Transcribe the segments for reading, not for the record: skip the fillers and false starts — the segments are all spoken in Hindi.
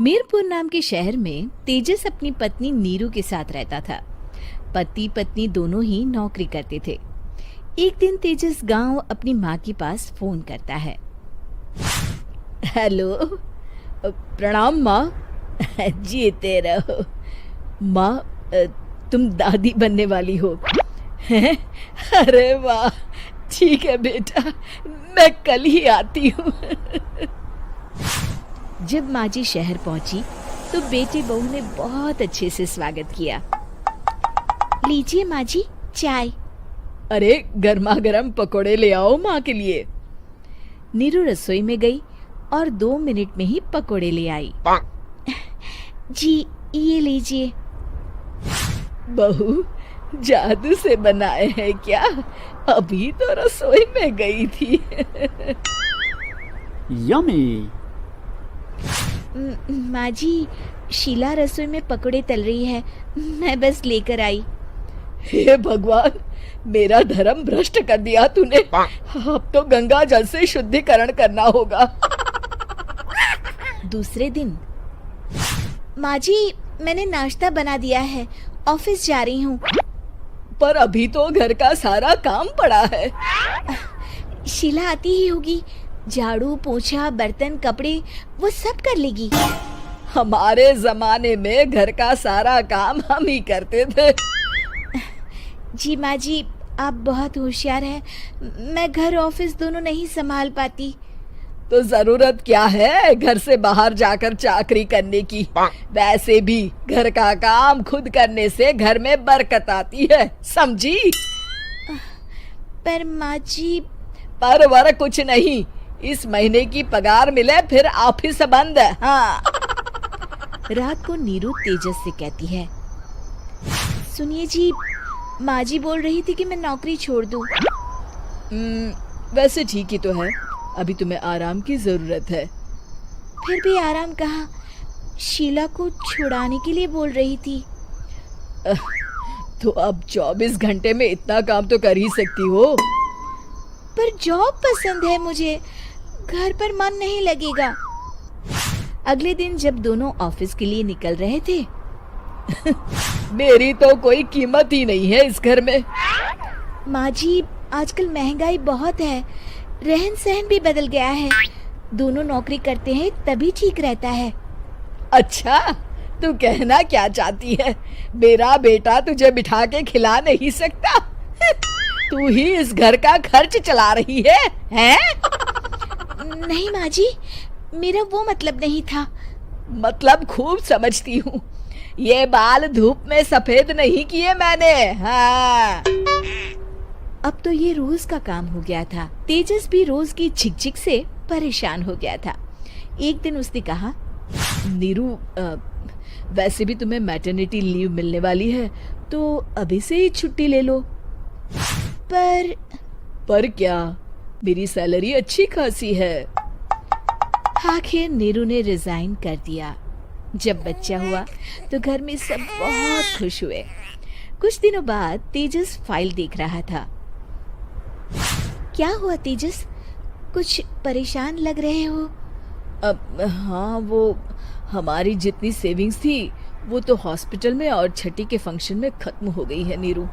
मीरपुर नाम के शहर में तेजस अपनी पत्नी नीरू के साथ रहता था। पति पत्नी दोनों ही नौकरी करते थे। एक दिन तेजस गांव अपनी माँ के पास फोन करता है। हेलो, प्रणाम माँ। जीते रहो माँ, तुम दादी बनने वाली हो। अरे वाह, ठीक है बेटा, मैं कल ही आती हूँ। जब माँ जी शहर पहुंची तो बेटे बहू ने बहुत अच्छे से स्वागत किया। लीजिए माँ जी, चाय। अरे गर्मा गर्म पकोड़े ले आओ माँ के लिए। नीरू रसोई में गई और 2 मिनट में ही पकोड़े ले आई। जी ये लीजिए। बहू जादू से बनाए हैं क्या? अभी तो रसोई में गई थी। यम्मी। माँ जी, शीला रसोई में पकोड़े तल रही है, मैं बस लेकर आई। हे भगवान, मेरा धर्म भ्रष्ट कर दिया तूने। अब तो गंगा जल से शुद्धिकरण करना होगा। दूसरे दिन, माँ जी मैंने नाश्ता बना दिया है, ऑफिस जा रही हूँ। पर अभी तो घर का सारा काम पड़ा है। शीला आती ही होगी, झाड़ू पोछा बर्तन कपड़े वो सब कर लेगी। हमारे जमाने में घर का सारा काम हम ही करते थे। जी माँ जी, आप बहुत होशियार हैं, मैं घर ऑफिस दोनों नहीं संभाल पाती। तो जरूरत क्या है घर से बाहर जाकर चाकरी करने की? वैसे भी घर का काम खुद करने से घर में बरकत आती है, समझी? पर माँ जी। पर वर कुछ नहीं, इस महीने की पगार मिले फिर ऑफिस बंद। हाँ। रात को नीरू तेजस से कहती है, सुनिए जी, माँ जी बोल रही थी कि मैं नौकरी छोड़ दूं। वैसे ठीक ही तो है, अभी तुम्हें आराम की जरूरत है। फिर भी आराम कहाँ, शीला को छुड़ाने के लिए बोल रही थी। तो अब 24 घंटे में इतना काम तो कर ही सकती हो। पर जॉब पसंद है मुझे, घर पर मन नहीं लगेगा। अगले दिन जब दोनों ऑफिस के लिए निकल रहे थे, मेरी तो कोई कीमत ही नहीं है इस घर में। माँ जी, आजकल महंगाई बहुत है, रहन सहन भी बदल गया है, दोनों नौकरी करते हैं तभी ठीक रहता है। अच्छा, तू कहना क्या चाहती है? मेरा बेटा तुझे बिठा के खिला नहीं सकता? तू ही इस घर का खर्च चला रही है, हैं? नहीं माँ जी, मेरा वो मतलब नहीं था। मतलब खूब समझती हूँ, ये बाल धूप में सफेद नहीं किए मैंने। हाँ। अब तो ये रोज का काम हो गया था। तेजस भी रोज की झिकझिक से परेशान हो गया था। एक दिन उसने कहा, नीरू, वैसे भी तुम्हें मैटरनिटी लीव मिलने वाली है, तो अभी से ही छुट्टी ले लो। पर क्या, मेरी सैलरी अच्छी खासी है। आखिर नीरू ने रिजाइन कर दिया। जब बच्चा हुआ तो घर में सब बहुत खुश हुए। कुछ दिनों बाद तेजस फाइल देख रहा था। क्या हुआ तेजस, कुछ परेशान लग रहे हो? हाँ, वो हमारी जितनी सेविंग्स थी वो तो हॉस्पिटल में और छठी के फंक्शन में खत्म हो गई है नीरू।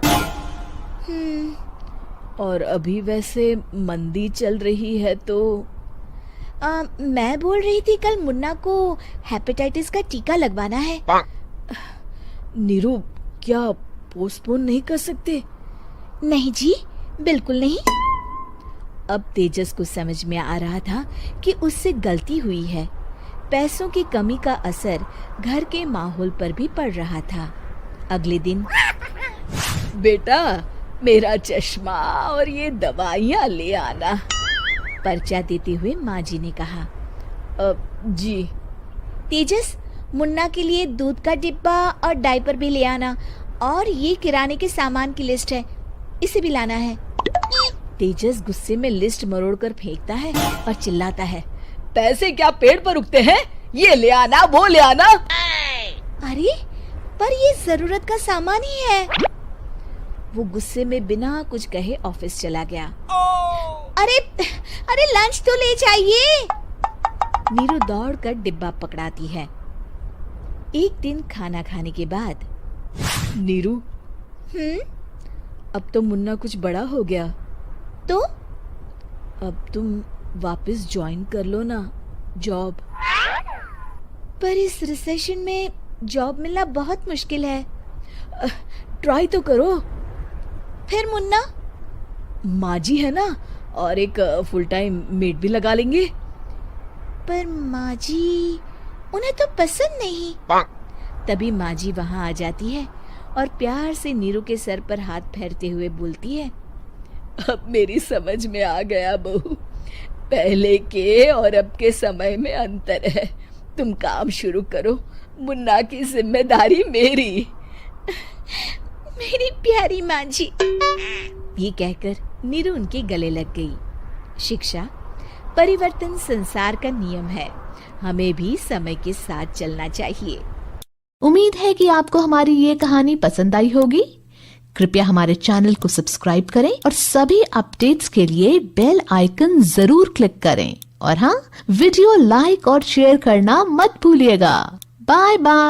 और अभी वैसे मंदी चल रही है तो मैं बोल रही थी कल मुन्ना को हेपेटाइटिस का टीका लगवाना है। नीरू, क्या पोस्टपोन नहीं कर सकते? नहीं जी, बिल्कुल नहीं। अब तेजस को समझ में आ रहा था कि उससे गलती हुई है। पैसों की कमी का असर घर के माहौल पर भी पड़ रहा था। अगले दिन, बेटा मेरा चश्मा और ये दवाइयाँ ले आना, पर्चा देते हुए माँ जी ने कहा। जी। तेजस, मुन्ना के लिए दूध का डिब्बा और डायपर भी ले आना, और ये किराने के सामान की लिस्ट है, इसे भी लाना है। तेजस गुस्से में लिस्ट मरोड़कर फेंकता है और चिल्लाता है, पैसे क्या पेड़ पर उगते हैं? ये ले आना, वो ले आना। अरे पर ये जरूरत का सामान ही है। वो गुस्से में बिना कुछ कहे ऑफिस चला गया। अरे लंच तो ले जाइए। नीरू दौड़कर डिब्बा पकड़ाती है एक दिन खाना खाने के बाद, नीरू, अब तो मुन्ना कुछ बड़ा हो गया, तो अब तुम वापस ज्वाइन कर लो ना जॉब। पर इस रिसेशन में जॉब मिलना बहुत मुश्किल है। ट्राई तो करो। फिर मुन्ना, माँ जी है ना, और एक फुल टाइम मेड भी लगा लेंगे। पर माँ जी, उन्हें तो पसंद नहीं। तभी माँ जी वहाँ आ जाती है और प्यार से नीरू के सर पर हाथ फेरते हुए बोलती है, अब मेरी समझ में आ गया बहू, पहले के और अब के समय में अंतर है। तुम काम शुरू करो, मुन्ना की जिम्मेदारी मेरी। मेरी प्यारी माँ जी, ये कहकर नीरू उनके गले लग गई। शिक्षा, परिवर्तन संसार का नियम है, हमें भी समय के साथ चलना चाहिए। उम्मीद है कि आपको हमारी ये कहानी पसंद आई होगी। कृपया हमारे चैनल को सब्सक्राइब करें और सभी अपडेट्स के लिए बेल आइकन जरूर क्लिक करें। और हाँ, वीडियो लाइक और शेयर करना मत भूलिएगा। Bye bye.